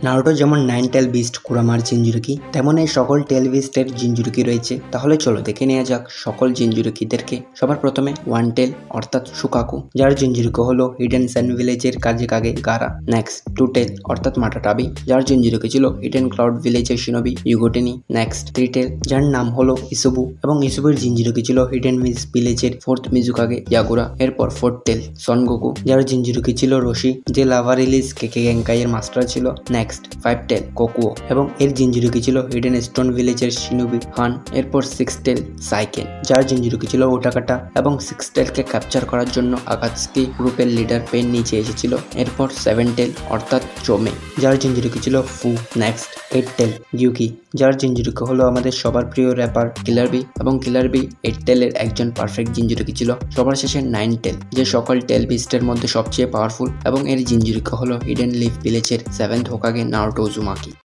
Naruto যেমন 9 টেল beast কুরামার জিনজুরুকি, তেমন এই সকল টেল বিস্টের জিনজুরুকি রয়েছে। তাহলে চলো দেখে নেওয়া যাক সকল জিনজুরুকিদেরকে। সবার প্রথমে 1 টেল অর্থাৎ সুকাকু, যার জিনজুরুকি হলো হিডেন স্যান ভিলেজের কাজে কাগে গারা। নেক্সট 2 টেল অর্থাৎ মাটাটাবি, যার জিনজুরুকি ছিল হিডেন ক্লাউড ভিলেজের শিনোবি ইউগোটেনি। নেক্সট 3 টেল, যার নাম হলো ইসুবু এবং ইসুবুর জিনজুরুকি ছিল হিডেন মিজ ভিলেজের 4th মিজুকাগে ইয়াগুরা। এরপর 4 টেল সনগোকু, যার জিনজুরুকি ছিল রশি, যে লাভা রিলিজ কেকে গেঙ্কাই এর মাস্টার ছিল। নেক্সট 5 টেল কোকুও এবং এর জিনজুরুকি ছিল হিডেন স্টোন ভিলেজের শিনোবি হান। এরপর 6 টেল সাইকেন, যার জিনজুরুকি ছিল ওটাকাটা এবং 6 টেলকে ক্যাপচার করার জন্য আকাতসুকি গ্রুপের লিডার পেন নিচে এসেছিল। এরপর 7 টেল অর্থাৎ চোমে, যার জিনজুরুকি ছিল ফু। নেক্সট 8 টেল ইউকি, যার জিনজুরুকি হলো আমাদের সবার প্রিয় র্যাপার কিলার বি এবং কিলার বি 8 টেলের একজন পারফেক্ট জিনজুরুকি ছিল। সবার শেষে 9 টেল, যে সকল টেল বিস্টের মধ্যে সবচেয়ে পাওয়ারফুল এবং এর জিনজুরুকি হলো হিডেন লিফ ভিলেজের 7th হোকাগে নারুটো উজুমাকি।